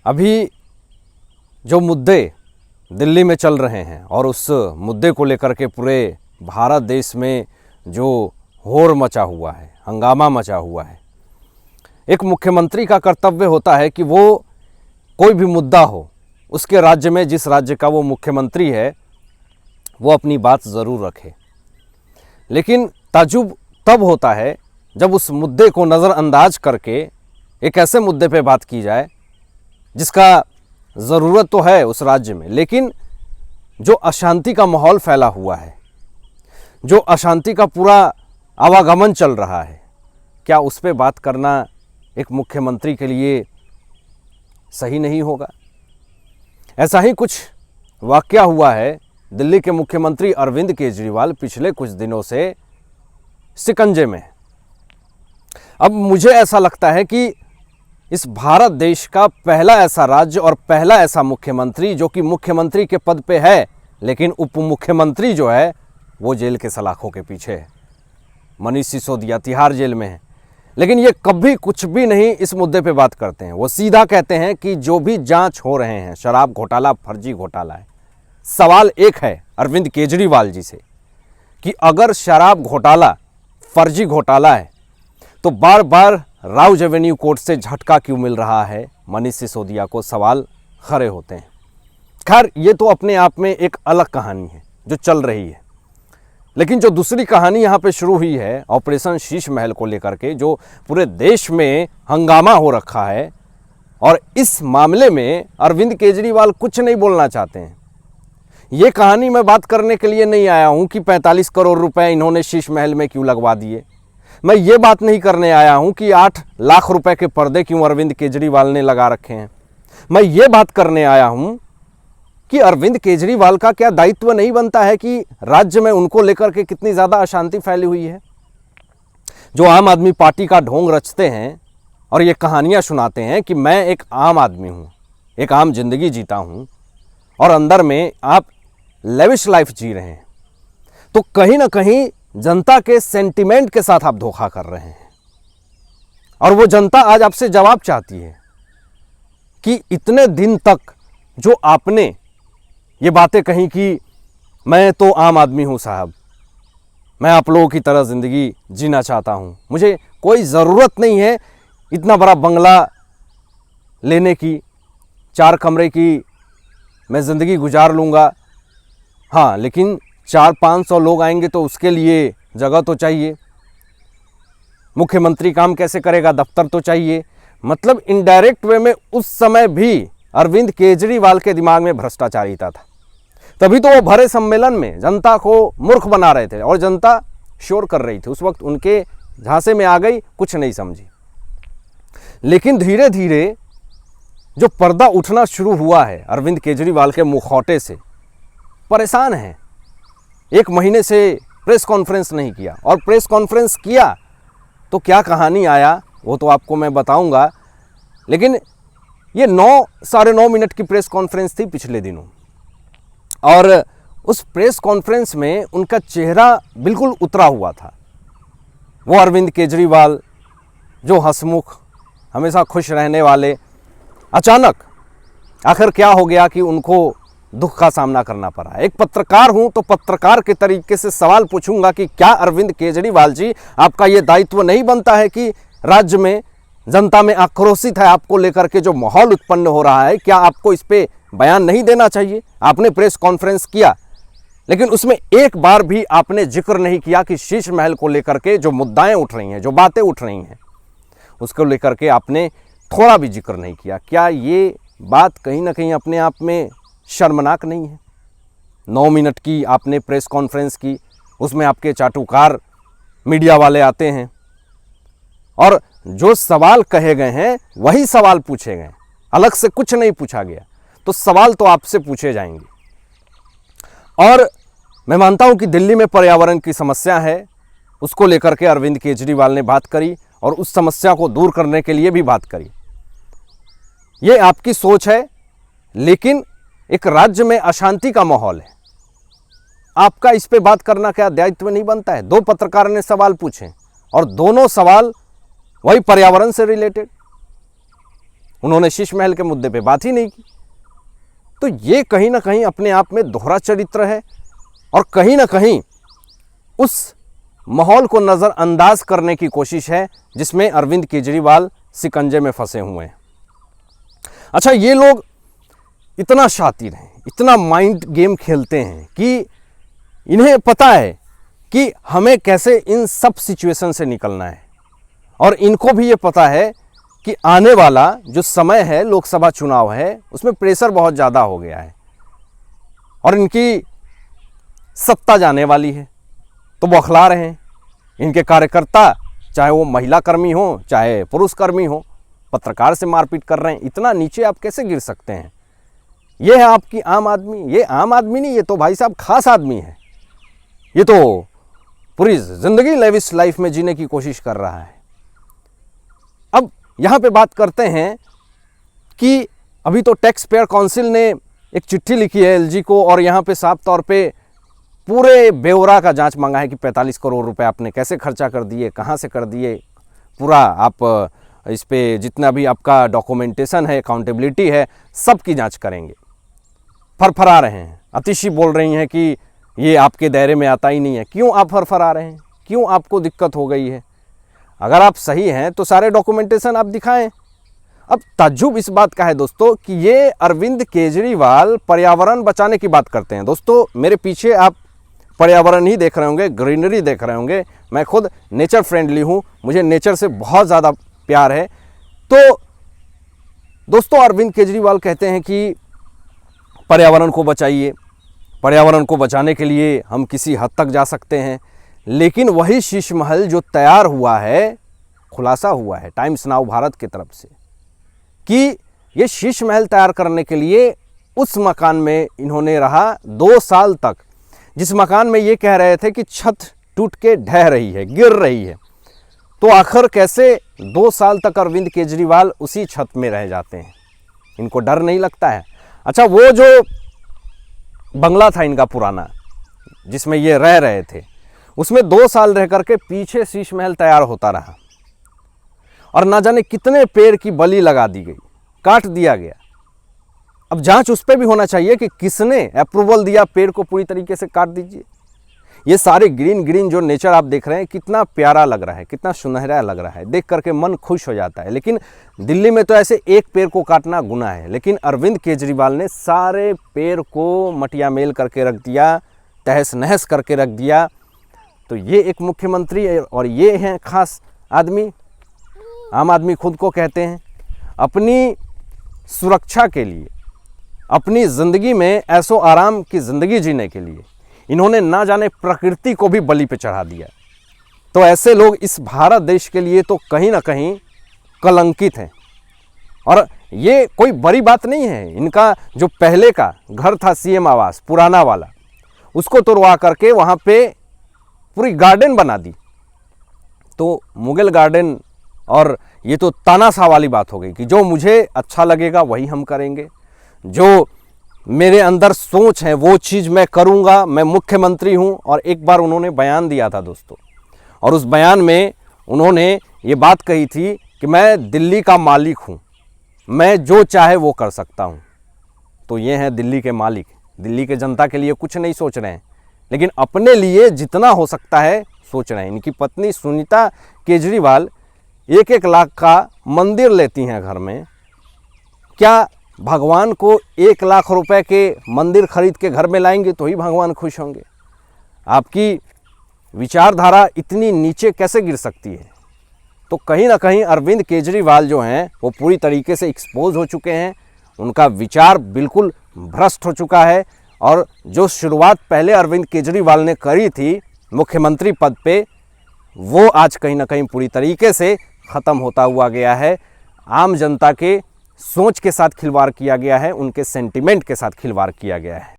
अभी जो मुद्दे दिल्ली में चल रहे हैं और उस मुद्दे को लेकर के पूरे भारत देश में जो होर मचा हुआ है, हंगामा मचा हुआ है, एक मुख्यमंत्री का कर्तव्य होता है कि वो कोई भी मुद्दा हो, उसके राज्य में जिस राज्य का वो मुख्यमंत्री है वो अपनी बात ज़रूर रखे। लेकिन ताज्जुब तब होता है जब उस मुद्दे को नज़रअंदाज करके एक ऐसे मुद्दे पे बात की जाए जिसका ज़रूरत तो है उस राज्य में, लेकिन जो अशांति का माहौल फैला हुआ है, जो अशांति का पूरा आवागमन चल रहा है, क्या उस पे बात करना एक मुख्यमंत्री के लिए सही नहीं होगा? ऐसा ही कुछ वाक़या हुआ है। दिल्ली के मुख्यमंत्री अरविंद केजरीवाल पिछले कुछ दिनों से शिकंजे में। अब मुझे ऐसा लगता है कि इस भारत देश का पहला ऐसा राज्य और पहला ऐसा मुख्यमंत्री जो कि मुख्यमंत्री के पद पे है लेकिन उप मुख्यमंत्री जो है वो जेल के सलाखों के पीछे है। मनीष सिसोदिया तिहाड़ जेल में है, लेकिन ये कभी कुछ भी नहीं इस मुद्दे पे बात करते हैं। वो सीधा कहते हैं कि जो भी जांच हो रहे हैं शराब घोटाला फर्जी घोटाला है। सवाल एक है अरविंद केजरीवाल जी से कि अगर शराब घोटाला फर्जी घोटाला है तो बार बार राउज एवेन्यू कोर्ट से झटका क्यों मिल रहा है? मनीष सिसोदिया को सवाल खड़े होते हैं। खैर, ये तो अपने आप में एक अलग कहानी है जो चल रही है, लेकिन जो दूसरी कहानी यहाँ पे शुरू हुई है ऑपरेशन शीश महल को लेकर के, जो पूरे देश में हंगामा हो रखा है, और इस मामले में अरविंद केजरीवाल कुछ नहीं बोलना चाहते हैं। ये कहानी मैं बात करने के लिए नहीं आया हूँ कि 45 करोड़ रुपए इन्होंने शीश महल में क्यों लगवा दिए। मैं ये बात नहीं करने आया हूँ कि 8 लाख रुपए के पर्दे क्यों अरविंद केजरीवाल ने लगा रखे हैं। मैं ये बात करने आया हूँ कि अरविंद केजरीवाल का क्या दायित्व नहीं बनता है कि राज्य में उनको लेकर के कितनी ज़्यादा अशांति फैली हुई है। जो आम आदमी पार्टी का ढोंग रचते हैं और ये कहानियाँ सुनाते हैं कि मैं एक आम आदमी हूँ, एक आम जिंदगी जीता हूँ, और अंदर में आप लेविश लाइफ जी रहे हैं, तो कहीं ना कहीं जनता के सेंटिमेंट के साथ आप धोखा कर रहे हैं। और वो जनता आज आपसे जवाब चाहती है कि इतने दिन तक जो आपने ये बातें कही कि मैं तो आम आदमी हूँ साहब, मैं आप लोगों की तरह ज़िंदगी जीना चाहता हूँ, मुझे कोई ज़रूरत नहीं है इतना बड़ा बंगला लेने की, 4 कमरे की मैं ज़िंदगी गुजार लूँगा। हाँ, लेकिन 400-500 लोग आएंगे तो उसके लिए जगह तो चाहिए। मुख्यमंत्री काम कैसे करेगा? दफ्तर तो चाहिए। मतलब इनडायरेक्ट वे में उस समय भी अरविंद केजरीवाल के दिमाग में भ्रष्टाचारिता था। तभी तो वो भरे सम्मेलन में जनता को मूर्ख बना रहे थे और जनता शोर कर रही थी। उस वक्त उनके झांसे में आ गई, कुछ नहीं समझी। लेकिन धीरे धीरे जो पर्दा उठना शुरू हुआ है अरविंद केजरीवाल के मुखौटे से, परेशान हैं। 1 महीने से प्रेस कॉन्फ्रेंस नहीं किया, और प्रेस कॉन्फ्रेंस किया तो क्या कहानी आया वो तो आपको मैं बताऊंगा। लेकिन ये 9-9.5 मिनट की प्रेस कॉन्फ्रेंस थी पिछले दिनों, और उस प्रेस कॉन्फ्रेंस में उनका चेहरा बिल्कुल उतरा हुआ था। वो अरविंद केजरीवाल जो हंसमुख, हमेशा खुश रहने वाले, अचानक आखिर क्या हो गया कि उनको दुख का सामना करना पड़ा। एक पत्रकार हूं तो पत्रकार के तरीके से सवाल पूछूंगा कि क्या अरविंद केजरीवाल जी आपका ये दायित्व नहीं बनता है कि राज्य में जनता में आक्रोशित है आपको लेकर के जो माहौल उत्पन्न हो रहा है, क्या आपको इस पे बयान नहीं देना चाहिए? आपने प्रेस कॉन्फ्रेंस किया, लेकिन उसमें एक बार भी आपने जिक्र नहीं किया कि शीश महल को लेकर के जो मुद्दाएं उठ रही हैं, जो बातें उठ रही हैं, उसको लेकर के आपने थोड़ा भी जिक्र नहीं किया। क्या ये बात कहीं ना कहीं अपने आप में शर्मनाक नहीं है? 9 मिनट की आपने प्रेस कॉन्फ्रेंस की, उसमें आपके चाटुकार मीडिया वाले आते हैं और जो सवाल कहे गए हैं वही सवाल पूछे गए, अलग से कुछ नहीं पूछा गया। तो सवाल तो आपसे पूछे जाएंगे। और मैं मानता हूं कि दिल्ली में पर्यावरण की समस्या है, उसको लेकर के अरविंद केजरीवाल ने बात करी और उस समस्या को दूर करने के लिए भी बात करी। ये आपकी सोच है, लेकिन एक राज्य में अशांति का माहौल है, आपका इस पे बात करना क्या दायित्व नहीं बनता है? 2 पत्रकार ने सवाल पूछे और दोनों सवाल वही पर्यावरण से रिलेटेड। उन्होंने शीश महल के मुद्दे पे बात ही नहीं की। तो ये कहीं ना कहीं अपने आप में दोहरा चरित्र है और कहीं ना कहीं उस माहौल को नज़रअंदाज करने की कोशिश है जिसमें अरविंद केजरीवाल शिकंजे में फंसे हुए हैं। अच्छा, ये लोग इतना शातिर हैं, इतना माइंड गेम खेलते हैं कि इन्हें पता है कि हमें कैसे इन सब सिचुएशन से निकलना है, और इनको भी ये पता है कि आने वाला जो समय है, लोकसभा चुनाव है, उसमें प्रेशर बहुत ज़्यादा हो गया है और इनकी सत्ता जाने वाली है, तो बौखला रहे हैं। इनके कार्यकर्ता, चाहे वो महिला कर्मी हो चाहे पुरुष कर्मी हो, पत्रकार से मारपीट कर रहे हैं। इतना नीचे आप कैसे गिर सकते हैं? ये है आपकी आम आदमी। ये आम आदमी नहीं, ये तो भाई साहब खास आदमी है। ये तो पूरी जिंदगी लेविश लाइफ में जीने की कोशिश कर रहा है। अब यहाँ पे बात करते हैं कि अभी तो टैक्स पेयर काउंसिल ने एक चिट्ठी लिखी है एलजी को, और यहाँ पे साफ तौर पे पूरे ब्यौरा का जांच मांगा है कि 45 करोड़ रुपए आपने कैसे खर्चा कर दिए, कहाँ से कर दिए, पूरा आप इस पे जितना भी आपका डॉक्यूमेंटेशन है, अकाउंटेबिलिटी है, सब की जांच करेंगे। फरफरा रहे हैं, अतिशी बोल रही हैं कि ये आपके दायरे में आता ही नहीं है। क्यों आप फरफरा रहे हैं? क्यों आपको दिक्कत हो गई है? अगर आप सही हैं तो सारे डॉक्यूमेंटेशन आप दिखाएं। अब ताज्जुब इस बात का है दोस्तों कि ये अरविंद केजरीवाल पर्यावरण बचाने की बात करते हैं। दोस्तों, मेरे पीछे आप पर्यावरण ही देख रहे होंगे, ग्रीनरी देख रहे होंगे। मैं खुद नेचर फ्रेंडली हूँ, मुझे नेचर से बहुत ज़्यादा प्यार है। तो दोस्तों, अरविंद केजरीवाल कहते हैं कि पर्यावरण को बचाइए, पर्यावरण को बचाने के लिए हम किसी हद तक जा सकते हैं, लेकिन वही शीश महल जो तैयार हुआ है, खुलासा हुआ है टाइम्स नाउ भारत की तरफ से कि ये शीश महल तैयार करने के लिए उस मकान में इन्होंने रहा 2 साल तक, जिस मकान में ये कह रहे थे कि छत टूट के ढह रही है, गिर रही है। तो आखिर कैसे 2 साल तक अरविंद केजरीवाल उसी छत में रह जाते हैं? इनको डर नहीं लगता है? अच्छा, वो जो बंगला था इनका पुराना, जिसमें ये रह रहे थे, उसमें 2 साल रह करके पीछे शीश महल तैयार होता रहा और ना जाने कितने पेड़ की बलि लगा दी गई, काट दिया गया। अब जांच उस पर भी होना चाहिए कि किसने अप्रूवल दिया पेड़ को पूरी तरीके से काट दीजिए। ये सारे ग्रीन ग्रीन जो नेचर आप देख रहे हैं, कितना प्यारा लग रहा है, कितना सुनहरा लग रहा है, देख करके मन खुश हो जाता है। लेकिन दिल्ली में तो ऐसे एक पेड़ को काटना गुनाह है, लेकिन अरविंद केजरीवाल ने सारे पेड़ को मटिया मेल करके रख दिया, तहस नहस करके रख दिया। तो ये एक मुख्यमंत्री है और ये हैं खास आदमी। आम आदमी खुद को कहते हैं। अपनी सुरक्षा के लिए, अपनी ज़िंदगी में ऐशो आराम की ज़िंदगी जीने के लिए इन्होंने ना जाने प्रकृति को भी बलि पे चढ़ा दिया। तो ऐसे लोग इस भारत देश के लिए तो कहीं ना कहीं कलंकित हैं। और ये कोई बड़ी बात नहीं है। इनका जो पहले का घर था सीएम आवास पुराना वाला, उसको तोड़वा करके वहाँ पे पूरी गार्डन बना दी। तो मुगल गार्डन, और ये तो तानाशाह वाली बात हो गई कि जो मुझे अच्छा लगेगा वही हम करेंगे, जो मेरे अंदर सोच है वो चीज़ मैं करूँगा, मैं मुख्यमंत्री हूँ। और एक बार उन्होंने बयान दिया था दोस्तों, और उस बयान में उन्होंने ये बात कही थी कि मैं दिल्ली का मालिक हूँ, मैं जो चाहे वो कर सकता हूँ। तो ये हैं दिल्ली के मालिक, दिल्ली के जनता के लिए कुछ नहीं सोच रहे हैं, लेकिन अपने लिए जितना हो सकता है सोच रहे हैं। इनकी पत्नी सुनीता केजरीवाल 1-1 लाख का मंदिर लेती हैं घर में। क्या भगवान को 1 लाख रुपए के मंदिर खरीद के घर में लाएंगे तो ही भगवान खुश होंगे? आपकी विचारधारा इतनी नीचे कैसे गिर सकती है? तो कहीं ना कहीं अरविंद केजरीवाल जो हैं वो पूरी तरीके से एक्सपोज हो चुके हैं। उनका विचार बिल्कुल भ्रष्ट हो चुका है, और जो शुरुआत पहले अरविंद केजरीवाल ने करी थी मुख्यमंत्री पद पे, वो आज कहीं ना कहीं पूरी तरीके से ख़त्म होता हुआ गया है। आम जनता के सोच के साथ खिलवाड़ किया गया है, उनके सेंटिमेंट के साथ खिलवाड़ किया गया है।